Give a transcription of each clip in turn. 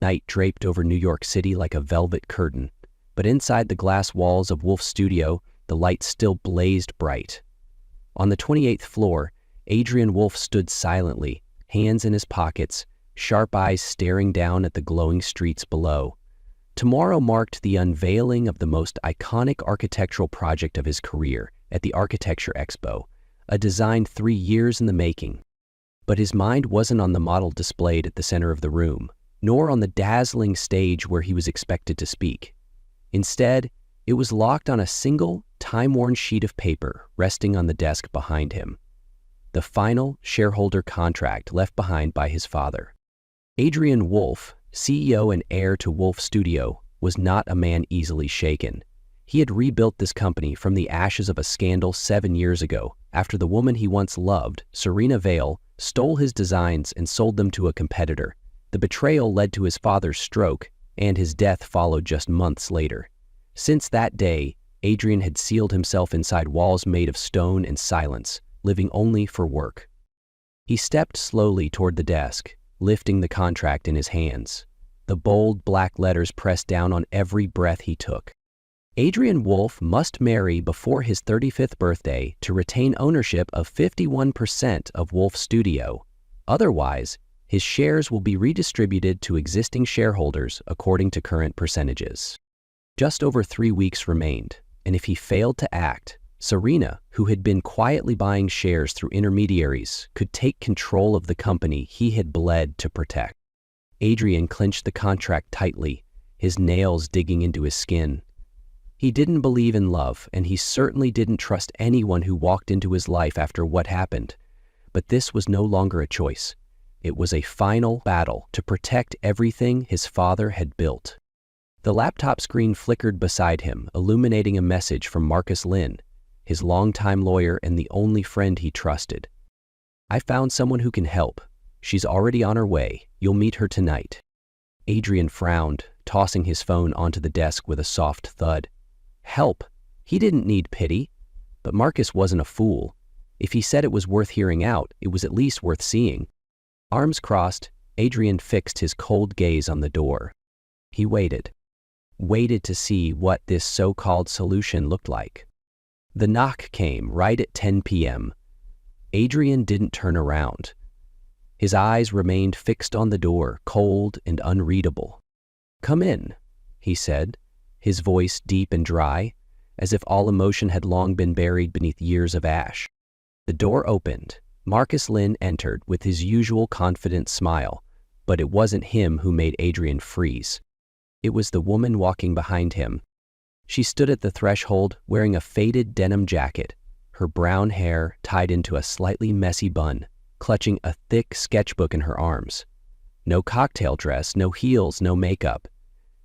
Night draped over New York City like a velvet curtain, but inside the glass walls of Wolf's studio, the light still blazed bright. On the 28th floor, Adrian Wolf stood silently, hands in his pockets, sharp eyes staring down at the glowing streets below. Tomorrow marked the unveiling of the most iconic architectural project of his career at the Architecture Expo, a design 3 years in the making. But his mind wasn't on the model displayed at the center of the room, nor on the dazzling stage where he was expected to speak. Instead, it was locked on a single, time-worn sheet of paper resting on the desk behind him. The final shareholder contract left behind by his father. Adrian Wolf, CEO and heir to Wolf Studio, was not a man easily shaken. He had rebuilt this company from the ashes of a scandal 7 years ago after the woman he once loved, Serena Vale, stole his designs and sold them to a competitor. The betrayal led to his father's stroke, and his death followed just months later. Since that day, Adrian had sealed himself inside walls made of stone and silence, living only for work. He stepped slowly toward the desk, lifting the contract in his hands. The bold black letters pressed down on every breath he took. Adrian Wolf must marry before his 35th birthday to retain ownership of 51% of Wolf Studio. Otherwise, his shares will be redistributed to existing shareholders according to current percentages. Just over 3 weeks remained, and if he failed to act, Serena, who had been quietly buying shares through intermediaries, could take control of the company he had bled to protect. Adrian clenched the contract tightly, his nails digging into his skin. He didn't believe in love, and he certainly didn't trust anyone who walked into his life after what happened. But this was no longer a choice. It was a final battle to protect everything his father had built. The laptop screen flickered beside him, illuminating a message from Marcus Lynn, his longtime lawyer and the only friend he trusted. "I found someone who can help. She's already on her way. You'll meet her tonight." Adrian frowned, tossing his phone onto the desk with a soft thud. Help! He didn't need pity. But Marcus wasn't a fool. If he said it was worth hearing out, it was at least worth seeing. Arms crossed, Adrian fixed his cold gaze on the door. He waited to see what this so-called solution looked like. The knock came right at 10 p.m. Adrian didn't turn around. His eyes remained fixed on the door, cold and unreadable. "Come in," he said, his voice deep and dry, as if all emotion had long been buried beneath years of ash. The door opened. Marcus Lynn entered with his usual confident smile, but it wasn't him who made Adrian freeze. It was the woman walking behind him. She stood at the threshold wearing a faded denim jacket, her brown hair tied into a slightly messy bun, clutching a thick sketchbook in her arms. No cocktail dress, no heels, no makeup.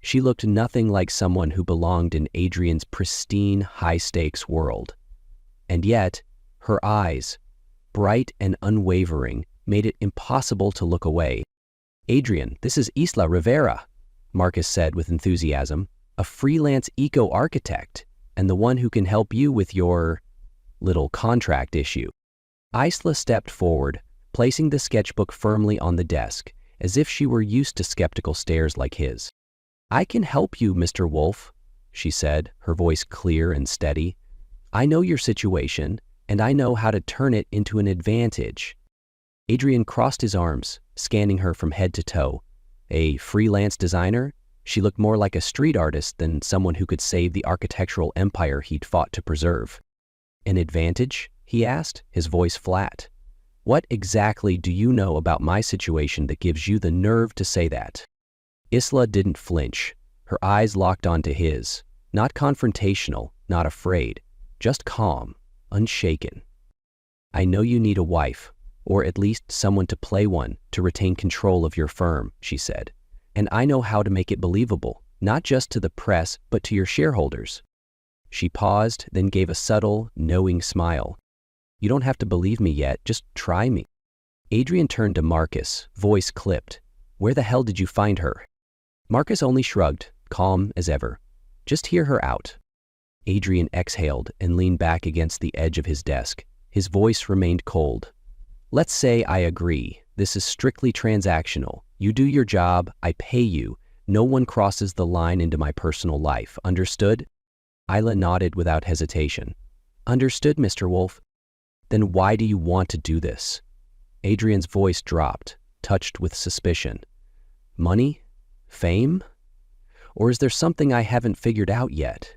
She looked nothing like someone who belonged in Adrian's pristine, high-stakes world. And yet, her eyes, bright and unwavering, made it impossible to look away. "Adrian, this is Isla Rivera," Marcus said with enthusiasm, "a freelance eco-architect, and the one who can help you with your little contract issue." Isla stepped forward, placing the sketchbook firmly on the desk, as if she were used to skeptical stares like his. "I can help you, Mr. Wolf," she said, her voice clear and steady. "I know your situation, and I know how to turn it into an advantage." Adrian crossed his arms, scanning her from head to toe. A freelance designer? She looked more like a street artist than someone who could save the architectural empire he'd fought to preserve. "An advantage?" he asked, his voice flat. "What exactly do you know about my situation that gives you the nerve to say that?" Isla didn't flinch. Her eyes locked onto his. Not confrontational, not afraid, just calm, unshaken. "I know you need a wife, or at least someone to play one to retain control of your firm," she said. "And I know how to make it believable, not just to the press, but to your shareholders." She paused, then gave a subtle, knowing smile. "You don't have to believe me yet, just try me." Adrian turned to Marcus, voice clipped. "Where the hell did you find her?" Marcus only shrugged, calm as ever. "Just hear her out." Adrian exhaled and leaned back against the edge of his desk. His voice remained cold. "Let's say I agree. This is strictly transactional. You do your job, I pay you. No one crosses the line into my personal life. Understood? Isla nodded without hesitation. Understood, Mr. Wolf. Then why do you want to do this? Adrian's voice dropped, touched with suspicion. Money? Fame? Or is there something I haven't figured out yet?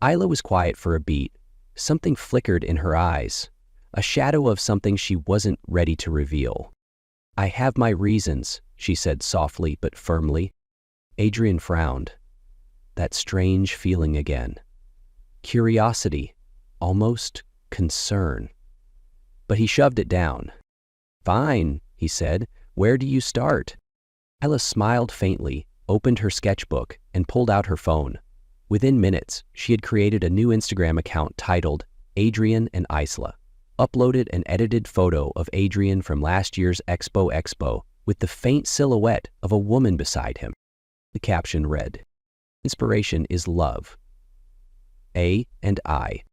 Isla was quiet for a beat. Something flickered in her eyes, a shadow of something she wasn't ready to reveal. I have my reasons, she said softly but firmly. Adrian frowned. That strange feeling again. Curiosity, almost concern. But he shoved it down. Fine, he said. Where do you start? Isla smiled faintly, opened her sketchbook, and pulled out her phone. Within minutes, she had created a new Instagram account titled Adrian and Isla, uploaded an edited photo of Adrian from last year's Expo with the faint silhouette of a woman beside him. The caption read, Inspiration is love. A and I.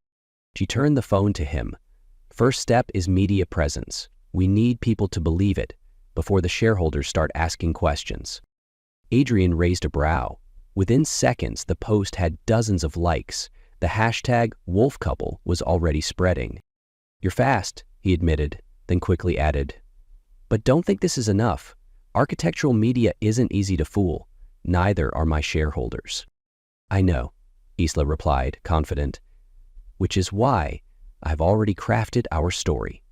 She turned the phone to him. First step is media presence. We need people to believe it before the shareholders start asking questions. Adrian raised a brow. Within seconds, the post had dozens of likes. The hashtag #WolfCouple was already spreading. You're fast, he admitted, then quickly added. But don't think this is enough. Architectural media isn't easy to fool. Neither are my shareholders. I know, Isla replied, confident, which is why I've already crafted our story.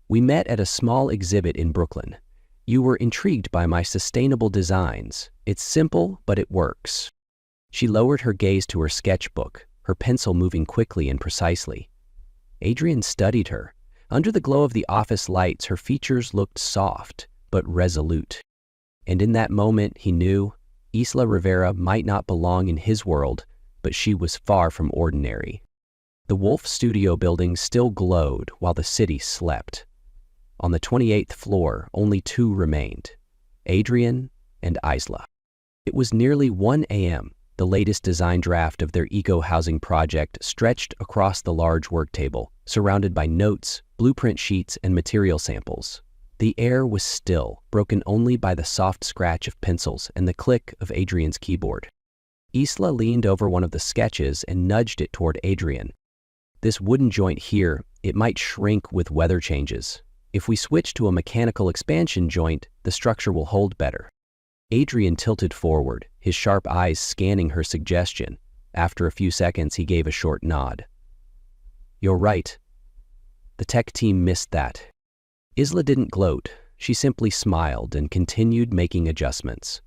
We met at a small exhibit in Brooklyn. You were intrigued by my sustainable designs. It's simple, but it works. She lowered her gaze to her sketchbook, her pencil moving quickly and precisely. Adrian studied her. Under the glow of the office lights, her features looked soft, but resolute. And in that moment, he knew Isla Rivera might not belong in his world, but she was far from ordinary. The Wolf Studio building still glowed while the city slept. On the 28th floor, only two remained, Adrian and Isla. It was nearly 1 a.m. The latest design draft of their eco-housing project stretched across the large work table, surrounded by notes, blueprint sheets, and material samples. The air was still, broken only by the soft scratch of pencils and the click of Adrian's keyboard. Isla leaned over one of the sketches and nudged it toward Adrian. This wooden joint here, it might shrink with weather changes. If we switch to a mechanical expansion joint, the structure will hold better. Adrian tilted forward, his sharp eyes scanning her suggestion. After a few seconds, he gave a short nod. You're right. The tech team missed that. Isla didn't gloat. She simply smiled and continued making adjustments.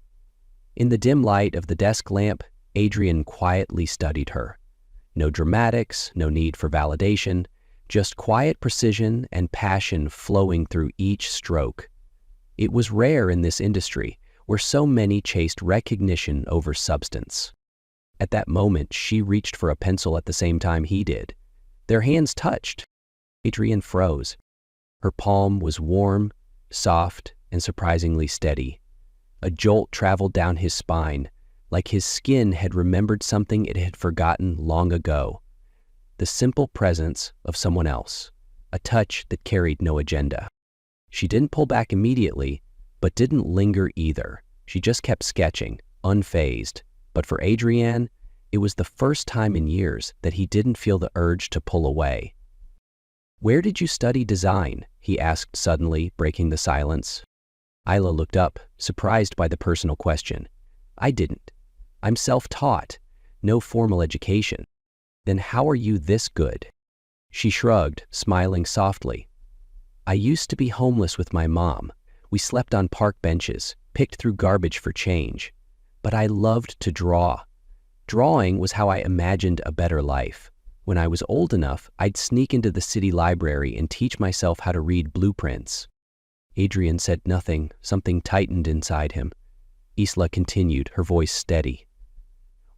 In the dim light of the desk lamp, Adrian quietly studied her. No dramatics, no need for validation, just quiet precision and passion flowing through each stroke. It was rare in this industry, where so many chased recognition over substance. At that moment, she reached for a pencil at the same time he did. Their hands touched. Adrian froze. Her palm was warm, soft, and surprisingly steady. A jolt traveled down his spine, like his skin had remembered something it had forgotten long ago. The simple presence of someone else, a touch that carried no agenda. She didn't pull back immediately, but didn't linger either. She just kept sketching, unfazed. But for Adrian, it was the first time in years that he didn't feel the urge to pull away. Where did you study design? He asked suddenly, breaking the silence. Isla looked up, surprised by the personal question. I didn't. I'm self-taught. No formal education. Then how are you this good? She shrugged, smiling softly. I used to be homeless with my mom. We slept on park benches, picked through garbage for change. But I loved to draw. Drawing was how I imagined a better life. When I was old enough, I'd sneak into the city library and teach myself how to read blueprints. Adrian said nothing. Something tightened inside him. Isla continued, her voice steady.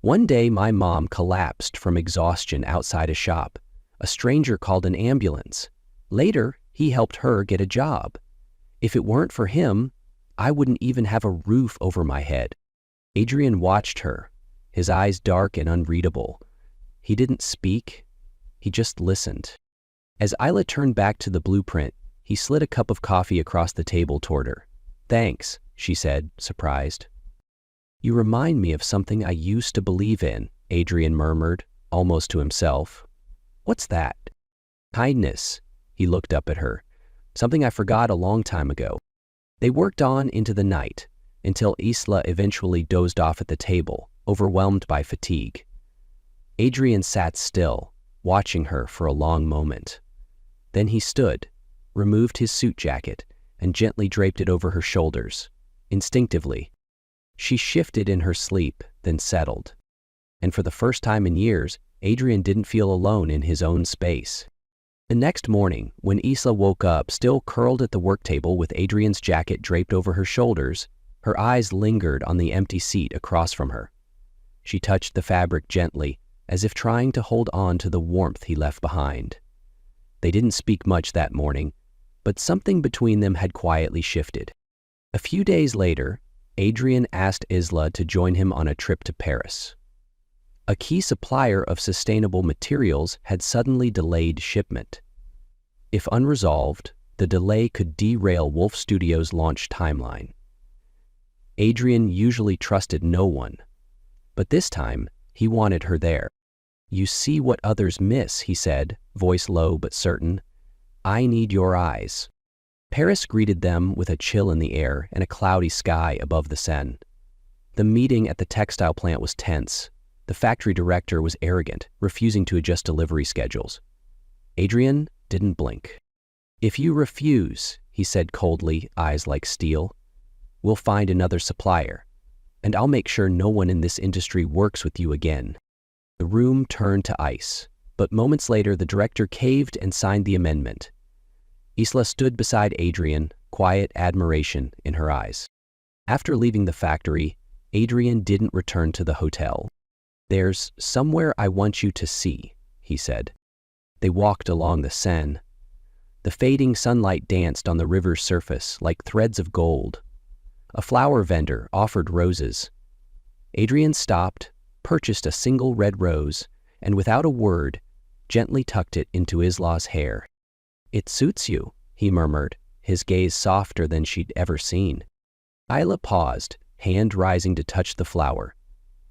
One day, my mom collapsed from exhaustion outside a shop. A stranger called an ambulance. Later, he helped her get a job. If it weren't for him, I wouldn't even have a roof over my head. Adrian watched her, his eyes dark and unreadable. He didn't speak. He just listened. As Isla turned back to the blueprint, he slid a cup of coffee across the table toward her. Thanks, she said, surprised. You remind me of something I used to believe in, Adrian murmured, almost to himself. What's that? Kindness. He looked up at her. Something I forgot a long time ago. They worked on into the night, until Isla eventually dozed off at the table, overwhelmed by fatigue. Adrian sat still, watching her for a long moment. Then he stood, removed his suit jacket, and gently draped it over her shoulders. Instinctively, she shifted in her sleep, then settled. And for the first time in years, Adrian didn't feel alone in his own space. The next morning, when Isla woke up, still curled at the work table with Adrian's jacket draped over her shoulders, her eyes lingered on the empty seat across from her. She touched the fabric gently, as if trying to hold on to the warmth he left behind. They didn't speak much that morning, but something between them had quietly shifted. A few days later, Adrian asked Isla to join him on a trip to Paris. A key supplier of sustainable materials had suddenly delayed shipment. If unresolved, the delay could derail Wolf Studios' launch timeline. Adrian usually trusted no one, but this time he wanted her there. You see what others miss, he said, voice low but certain. I need your eyes. Paris greeted them with a chill in the air and a cloudy sky above the Seine. The meeting at the textile plant was tense. The factory director was arrogant, refusing to adjust delivery schedules. Adrian didn't blink. If you refuse, he said coldly, eyes like steel, we'll find another supplier, and I'll make sure no one in this industry works with you again. The room turned to ice, but moments later the director caved and signed the amendment. Isla stood beside Adrian, quiet admiration in her eyes. After leaving the factory, Adrian didn't return to the hotel. There's somewhere I want you to see, he said. They walked along the Seine. The fading sunlight danced on the river's surface like threads of gold. A flower vendor offered roses. Adrian stopped, purchased a single red rose, and without a word, gently tucked it into Isla's hair. It suits you, he murmured, his gaze softer than she'd ever seen. Isla paused, hand rising to touch the flower.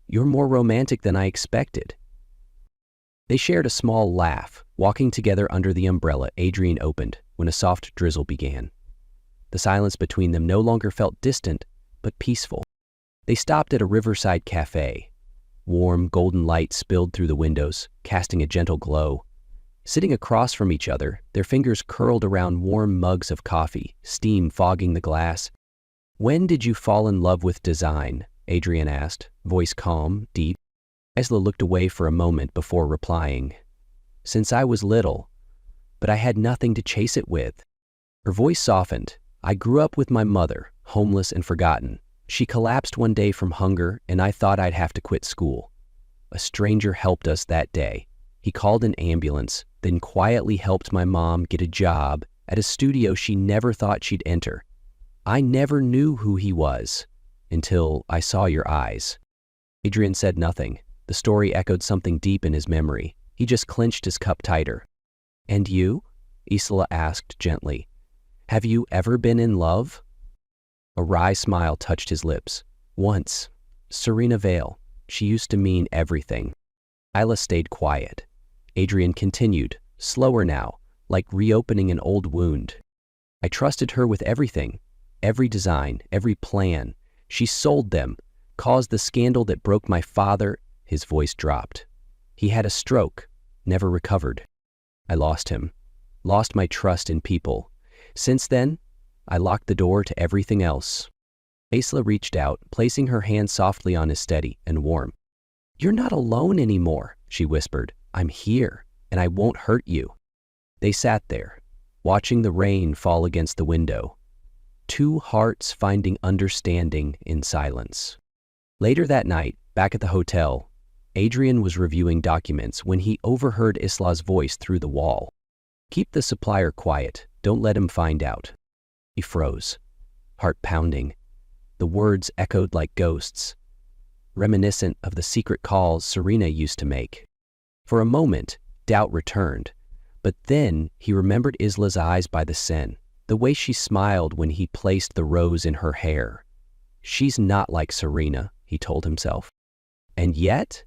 You're more romantic than I expected. They shared a small laugh, walking together under the umbrella Adrian opened when a soft drizzle began. The silence between them no longer felt distant, but peaceful. They stopped at a riverside cafe. Warm, golden light spilled through the windows, casting a gentle glow. Sitting across from each other, their fingers curled around warm mugs of coffee, steam fogging the glass. When did you fall in love with design? Adrian asked, voice calm, deep. Isla looked away for a moment before replying. Since I was little, but I had nothing to chase it with. Her voice softened. I grew up with my mother, homeless and forgotten. She collapsed one day from hunger, and I thought I'd have to quit school. A stranger helped us that day. He called an ambulance, then quietly helped my mom get a job at a studio she never thought she'd enter. I never knew who he was until I saw your eyes. Adrian said nothing. The story echoed something deep in his memory. He just clenched his cup tighter. And you? Isla asked gently. Have you ever been in love? A wry smile touched his lips. Once. Serena Vale. She used to mean everything. Isla stayed quiet. Adrian continued, slower now, like reopening an old wound. I trusted her with everything. Every design, every plan. She sold them, caused the scandal that broke my father. His voice dropped. He had a stroke, never recovered. I lost him, lost my trust in people. Since then, I locked the door to everything else. Isla reached out, placing her hand softly on his steady and warm. You're not alone anymore, she whispered. I'm here, and I won't hurt you. They sat there, watching the rain fall against the window. Two hearts finding understanding in silence. Later that night, back at the hotel, Adrian was reviewing documents when he overheard Isla's voice through the wall. Keep the supplier quiet. Don't let him find out. He froze, heart pounding. The words echoed like ghosts, reminiscent of the secret calls Serena used to make. For a moment, doubt returned, but then he remembered Isla's eyes by the Seine, the way she smiled when he placed the rose in her hair, She's not like Serena, he told himself. And yet,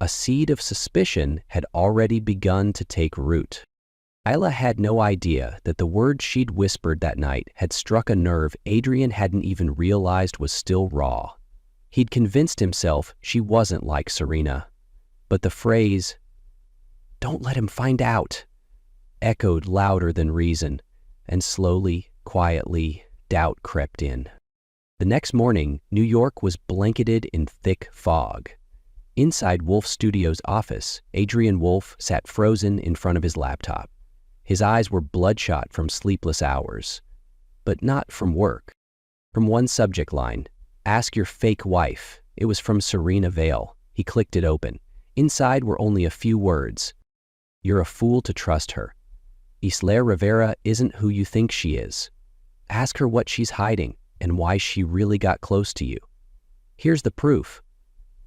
a seed of suspicion had already begun to take root. Isla had no idea that the words she'd whispered that night had struck a nerve Adrian hadn't even realized was still raw. He'd convinced himself she wasn't like Serena. But the phrase, "Don't let him find out," echoed louder than reason, and slowly, quietly, doubt crept in. The next morning, New York was blanketed in thick fog. Inside Wolf Studio's office, Adrian Wolf sat frozen in front of his laptop. His eyes were bloodshot from sleepless hours, but not from work. From one subject line, "Ask your fake wife." It was from Serena Vale. He clicked it open. Inside were only a few words. "You're a fool to trust her. Isla Rivera isn't who you think she is. Ask her what she's hiding and why she really got close to you. Here's the proof.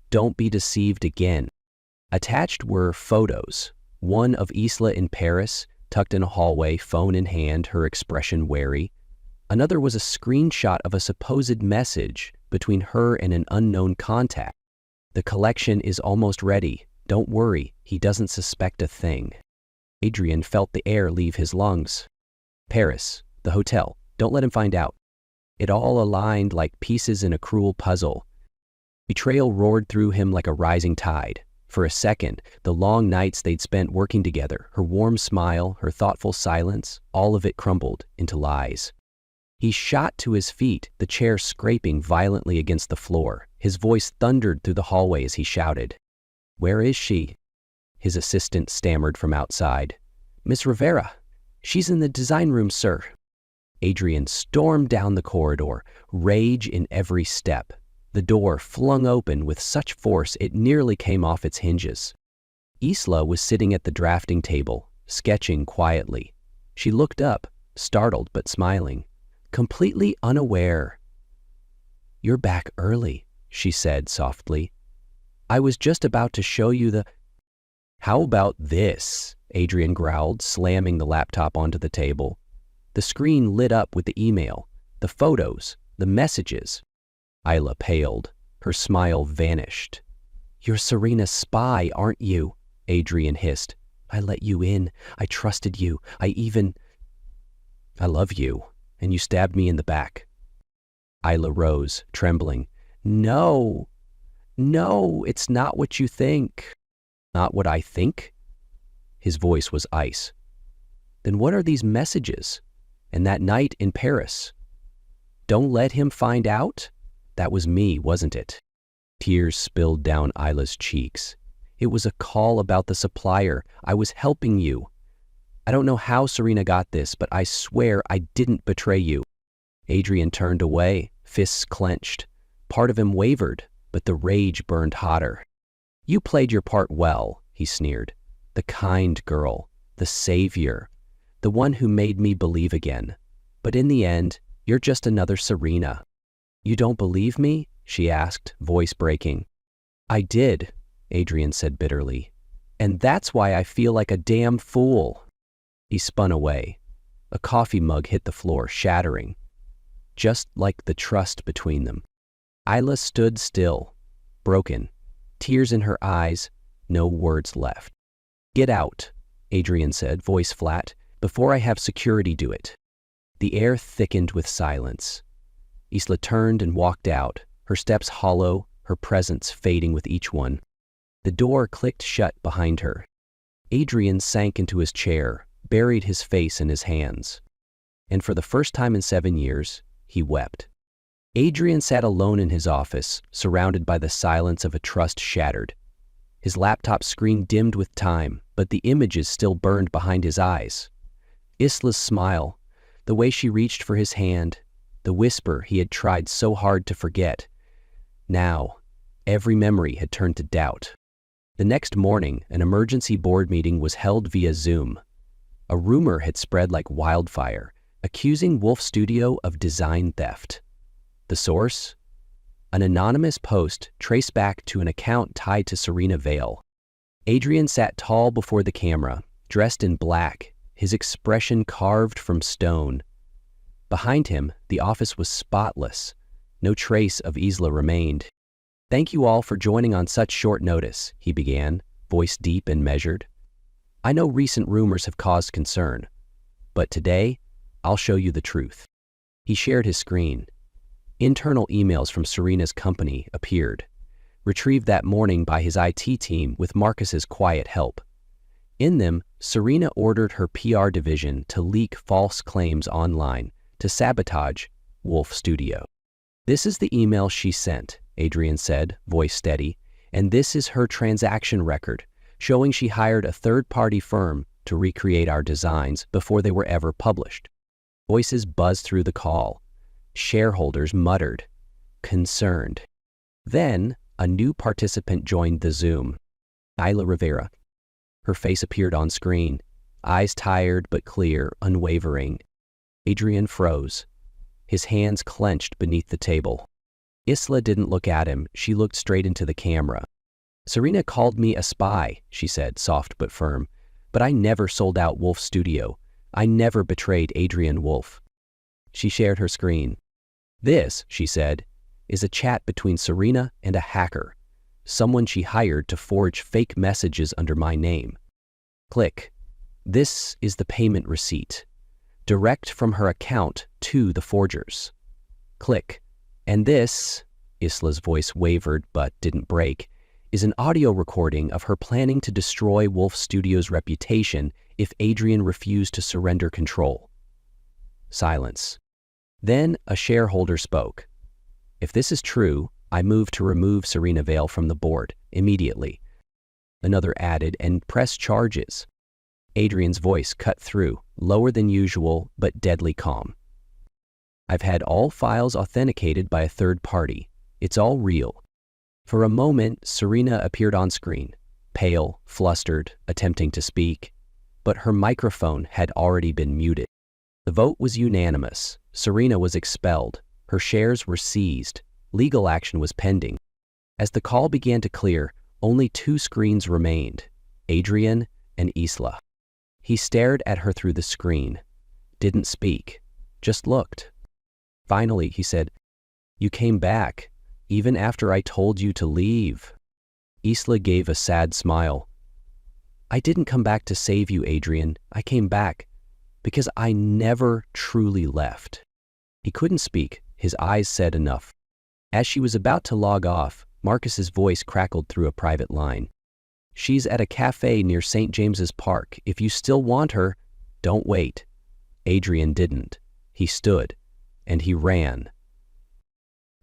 Don't be deceived again." Attached were photos. One of Isla in Paris, tucked in a hallway, phone in hand, her expression wary. Another was a screenshot of a supposed message between her and an unknown contact. "The collection is almost ready. Don't worry, he doesn't suspect a thing." Adrian felt the air leave his lungs. Paris, the hotel, don't let him find out. It all aligned like pieces in a cruel puzzle. Betrayal roared through him like a rising tide. For a second, the long nights they'd spent working together, her warm smile, her thoughtful silence, all of it crumbled into lies. He shot to his feet, the chair scraping violently against the floor. His voice thundered through the hallway as he shouted. "Where is she?" His assistant stammered from outside. "Miss Rivera. She's in the design room, sir." Adrian stormed down the corridor, rage in every step. The door flung open with such force it nearly came off its hinges. Isla was sitting at the drafting table, sketching quietly. She looked up, startled but smiling, completely unaware. "You're back early," she said softly. "I was just about to show you the—" "How about this?" Adrian growled, slamming the laptop onto the table. The screen lit up with the email, the photos, the messages. Isla paled. Her smile vanished. "You're Serena's spy, aren't you?" Adrian hissed. "I let you in. I trusted you. I love you, and you stabbed me in the back." Isla rose, trembling. No, it's not what you think." "Not what I think?" His voice was ice. "Then what are these messages? And that night in Paris? Don't let him find out? That was me, wasn't it?" Tears spilled down Isla's cheeks. "It was a call about the supplier. I was helping you. I don't know how Serena got this, but I swear I didn't betray you." Adrian turned away, fists clenched. Part of him wavered, but the rage burned hotter. "You played your part well," he sneered. "The kind girl, the savior, the one who made me believe again. But in the end, you're just another Serena." "You don't believe me?" she asked, voice breaking. "I did," Adrian said bitterly. "And that's why I feel like a damn fool." He spun away. A coffee mug hit the floor, shattering, just like the trust between them. Isla stood still, broken, tears in her eyes, no words left. "Get out," Adrian said, voice flat, "before I have security do it." The air thickened with silence. Isla turned and walked out, her steps hollow, her presence fading with each one. The door clicked shut behind her. Adrian sank into his chair, buried his face in his hands. And for the first time in 7 years, he wept. Adrian sat alone in his office, surrounded by the silence of a trust shattered. His laptop screen dimmed with time, but the images still burned behind his eyes. Isla's smile, the way she reached for his hand, the whisper he had tried so hard to forget. Now, every memory had turned to doubt. The next morning, an emergency board meeting was held via Zoom. A rumor had spread like wildfire, accusing Wolf Studio of design theft. The source? An anonymous post traced back to an account tied to Serena Vale. Adrian sat tall before the camera, dressed in black, his expression carved from stone. Behind him, the office was spotless, No trace of Isla remained. "Thank you all for joining on such short notice," he began, voice deep and measured. "I know recent rumors have caused concern, but today, I'll show you the truth." He shared his screen. Internal emails from Serena's company appeared, retrieved that morning by his IT team with Marcus's quiet help. In them, Serena ordered her PR division to leak false claims online to sabotage Wolf Studio. "This is the email she sent," Adrian said, voice steady, "and this is her transaction record, showing she hired a third-party firm to recreate our designs before they were ever published." Voices buzzed through the call. Shareholders muttered, concerned. Then, a new participant joined the Zoom. Isla Rivera. Her face appeared on screen, eyes tired but clear, unwavering. Adrian froze, his hands clenched beneath the table. Isla didn't look at him, she looked straight into the camera. "Serena called me a spy," she said, soft but firm, "but I never sold out Wolf Studio. I never betrayed Adrian Wolf." She shared her screen. "This," she said, "is a chat between Serena and a hacker, someone she hired to forge fake messages under my name. Click. This is the payment receipt, direct from her account to the forgers. Click. And this," Isla's voice wavered but didn't break, "is an audio recording of her planning to destroy Wolf Studio's reputation if Adrian refused to surrender control." Silence. Then a shareholder spoke. "If this is true, I move to remove Serena Vale from the board immediately." Another added, "and press charges." Adrian's voice cut through, lower than usual but deadly calm. "I've had all files authenticated by a third party. It's all real." For a moment, Serena appeared on screen, pale, flustered, attempting to speak, but her microphone had already been muted. The vote was unanimous. Serena was expelled. Her shares were seized. Legal action was pending. As the call began to clear, only two screens remained, Adrian and Isla. He stared at her through the screen, didn't speak, just looked. Finally, he said, "You came back, even after I told you to leave." Isla gave a sad smile. "I didn't come back to save you, Adrian. I came back because I never truly left." He couldn't speak. His eyes said enough. As she was about to log off, Marcus's voice crackled through a private line. "She's at a cafe near St. James's Park. If you still want her, don't wait." Adrian didn't. He stood, and he ran.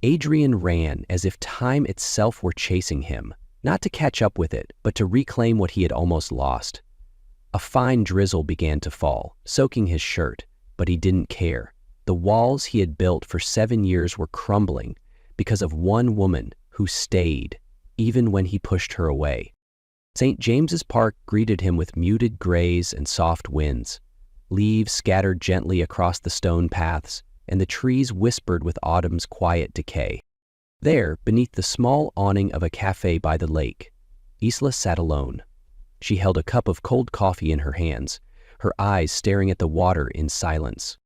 Adrian ran as if time itself were chasing him, not to catch up with it, but to reclaim what he had almost lost. A fine drizzle began to fall, soaking his shirt, but he didn't care. The walls he had built for 7 years were crumbling because of one woman who stayed, even when he pushed her away. St. James's Park greeted him with muted grays and soft winds. Leaves scattered gently across the stone paths, and the trees whispered with autumn's quiet decay. There, beneath the small awning of a cafe by the lake, Isla sat alone. She held a cup of cold coffee in her hands, her eyes staring at the water in silence.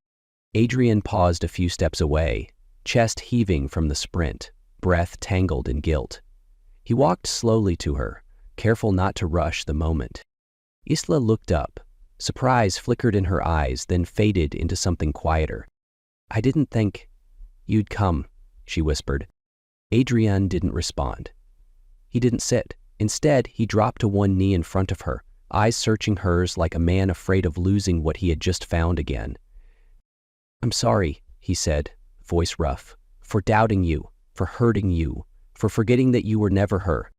Adrian paused a few steps away, chest heaving from the sprint, breath tangled in guilt. He walked slowly to her, careful not to rush the moment. Isla looked up. Surprise flickered in her eyes, then faded into something quieter. "I didn't think you'd come," she whispered. Adrian didn't respond. He didn't sit. Instead, he dropped to one knee in front of her, eyes searching hers like a man afraid of losing what he had just found again. "I'm sorry," he said, voice rough, "for doubting you, for hurting you, for forgetting that you were never her.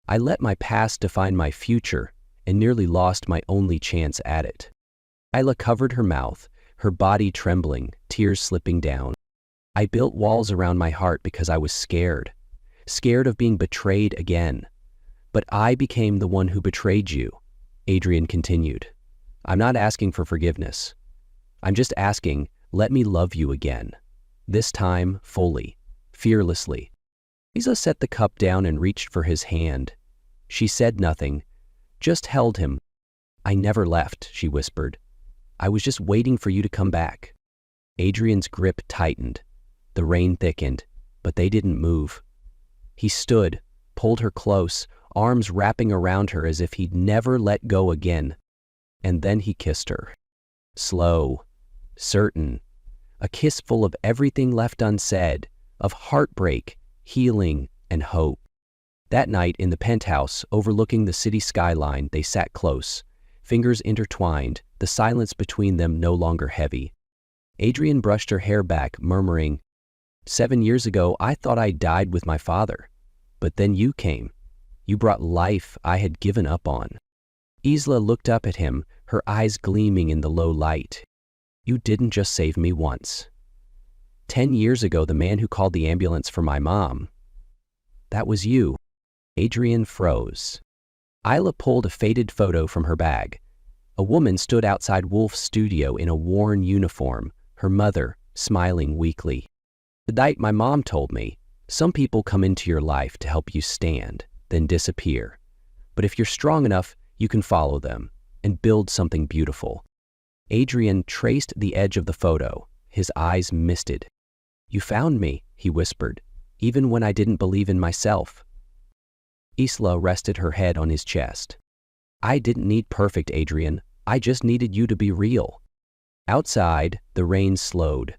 I let my past define my future and nearly lost my only chance at it." Isla covered her mouth, her body trembling, tears slipping down. "I built walls around my heart because I was scared of being betrayed again. But I became the one who betrayed you," Adrian continued. "I'm not asking for forgiveness. I'm just asking, let me love you again. This time, fully, fearlessly." Isla set the cup down and reached for his hand. She said nothing, just held him. "I never left," she whispered. "I was just waiting for you to come back." Adrian's grip tightened. The rain thickened. but they didn't move. He stood, pulled her close, arms wrapping around her as if he'd never let go again. And then he kissed her. Slow, certain, a kiss full of everything left unsaid, of heartbreak, healing, and hope. That night in the penthouse overlooking the city skyline, they sat close, fingers intertwined, the silence between them no longer heavy. Adrian brushed her hair back, murmuring, "7 years ago, I thought I died with my father. But then you came. You brought life I had given up on." Isla looked up at him, her eyes gleaming in the low light. "You didn't just save me once. 10 years ago, the man who called the ambulance for my mom, that was you." Adrian froze. Isla pulled a faded photo from her bag. A woman stood outside Wolf's studio in a worn uniform, her mother smiling weakly. "The night my mom told me, some people come into your life to help you stand, then disappear. But if you're strong enough, you can follow them and build something beautiful." Adrian traced the edge of the photo, his eyes misted. "You found me," he whispered, "even when I didn't believe in myself." Isla rested her head on his chest. "I didn't need perfect, Adrian. I just needed you to be real." Outside, the rain slowed.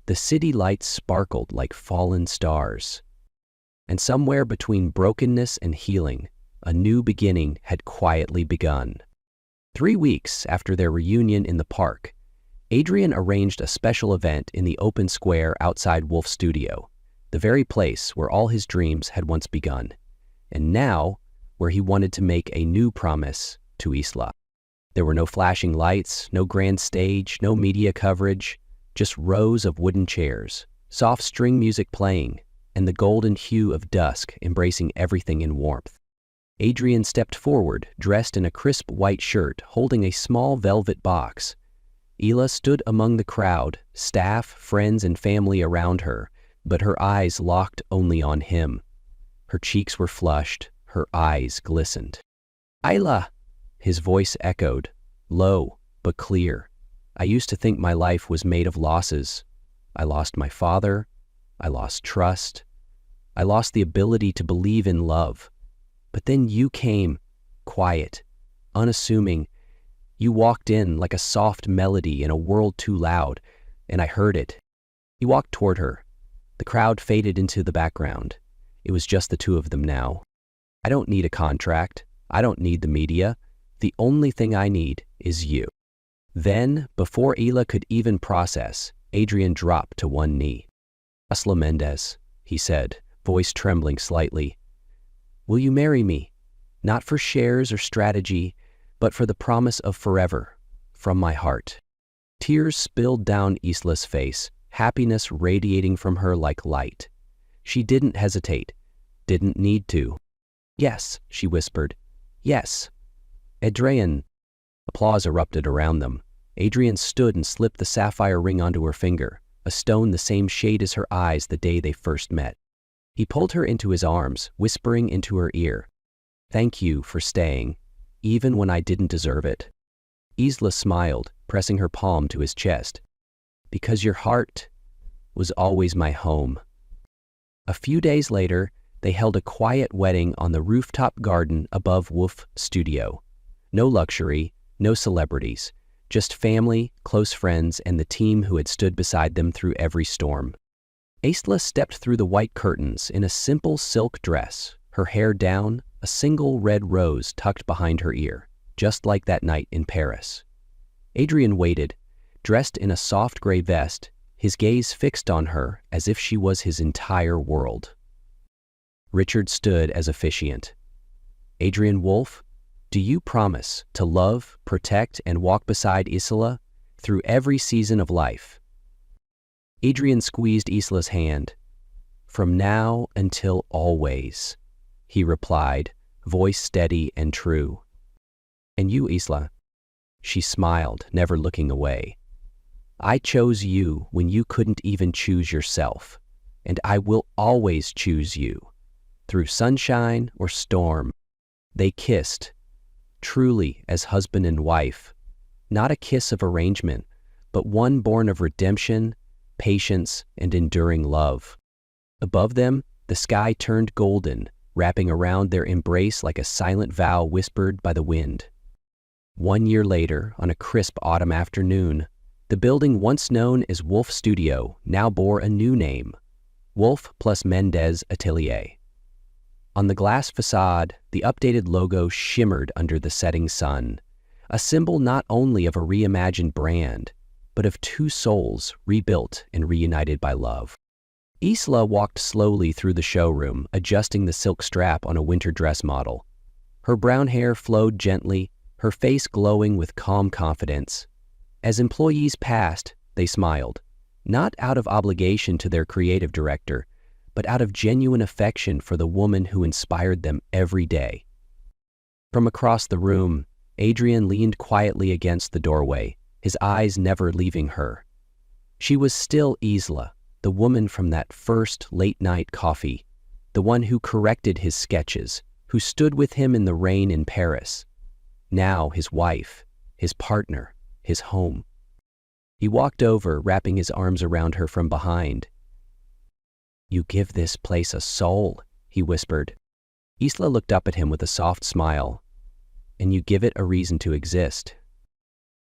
The city lights sparkled like fallen stars. And somewhere between brokenness and healing, a new beginning had quietly begun. 3 weeks after their reunion in the park, Adrian arranged a special event in the open square outside Wolf's studio, the very place where all his dreams had once begun, and now where he wanted to make a new promise to Isla. There were no flashing lights, no grand stage, no media coverage, just rows of wooden chairs, soft string music playing, and the golden hue of dusk embracing everything in warmth. Adrian stepped forward, dressed in a crisp white shirt, holding a small velvet box. Isla stood among the crowd, staff, friends, and family around her, but her eyes locked only on him. Her cheeks were flushed, her eyes glistened. "Isla!" His voice echoed, low but clear. "I used to think my life was made of losses. I lost my father. I lost trust. I lost the ability to believe in love. But then you came, quiet, unassuming. You walked in like a soft melody in a world too loud, and I heard it." He walked toward her. The crowd faded into the background. It was just the two of them now. "I don't need a contract. I don't need the media. The only thing I need is you." Then, before Isla could even process, Adrian dropped to one knee. "Isla Mendez," he said, voice trembling slightly. "Will you marry me? Not for shares or strategy, but for the promise of forever, from my heart." Tears spilled down Isla's face, happiness radiating from her like light. She didn't hesitate, didn't need to. "Yes," she whispered. "Yes." "Adrian." Applause erupted around them. Adrian stood and slipped the sapphire ring onto her finger, a stone the same shade as her eyes the day they first met. He pulled her into his arms, whispering into her ear, "Thank you for staying, even when I didn't deserve it." Isla smiled, pressing her palm to his chest. "Because your heart was always my home." A few days later, they held a quiet wedding on the rooftop garden above Wolf Studio. No luxury, no celebrities, just family, close friends, and the team who had stood beside them through every storm. Isla stepped through the white curtains in a simple silk dress, her hair down, a single red rose tucked behind her ear, just like that night in Paris. Adrian waited, dressed in a soft gray vest, his gaze fixed on her as if she was his entire world. Richard stood as officiant. "Adrian Wolf, do you promise to love, protect, and walk beside Isla through every season of life?" Adrian squeezed Isla's hand. "From now until always," he replied, voice steady and true. "And you, Isla?" She smiled, never looking away. "I chose you when you couldn't even choose yourself, and I will always choose you, through sunshine or storm." They kissed, truly as husband and wife, not a kiss of arrangement, but one born of redemption, patience, and enduring love. Above them, the sky turned golden, wrapping around their embrace like a silent vow whispered by the wind. 1 year later, on a crisp autumn afternoon, the building once known as Wolf Studio now bore a new name, Wolf plus Mendez Atelier. On the glass facade, the updated logo shimmered under the setting sun, a symbol not only of a reimagined brand, but of two souls rebuilt and reunited by love. Isla walked slowly through the showroom, adjusting the silk strap on a winter dress model. Her brown hair flowed gently, her face glowing with calm confidence. As employees passed, they smiled, not out of obligation to their creative director, but out of genuine affection for the woman who inspired them every day. From across the room, Adrian leaned quietly against the doorway, his eyes never leaving her. She was still Isla, the woman from that first late-night coffee, the one who corrected his sketches, who stood with him in the rain in Paris. Now his wife, his partner, his home. He walked over, wrapping his arms around her from behind. "You give this place a soul," he whispered. Isla looked up at him with a soft smile. "And you give it a reason to exist."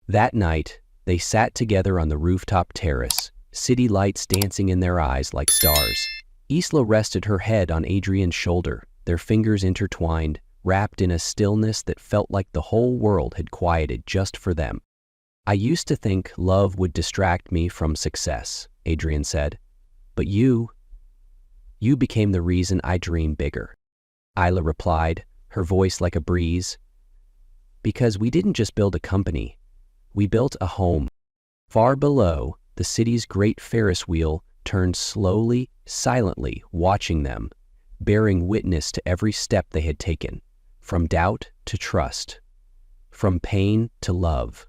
That night, they sat together on the rooftop terrace, city lights dancing in their eyes like stars. Isla rested her head on Adrian's shoulder, their fingers intertwined, wrapped in a stillness that felt like the whole world had quieted just for them. "I used to think love would distract me from success," Adrian said. "But you became the reason I dream bigger." Isla replied, her voice like a breeze. "Because we didn't just build a company, we built a home." Far below, the city's great Ferris wheel turned slowly, silently, watching them, bearing witness to every step they had taken, from doubt to trust, from pain to love.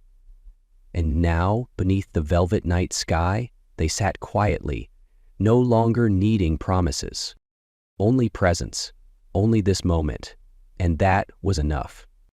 And now, beneath the velvet night sky, they sat quietly, no longer needing promises. Only presence, only this moment, and that was enough.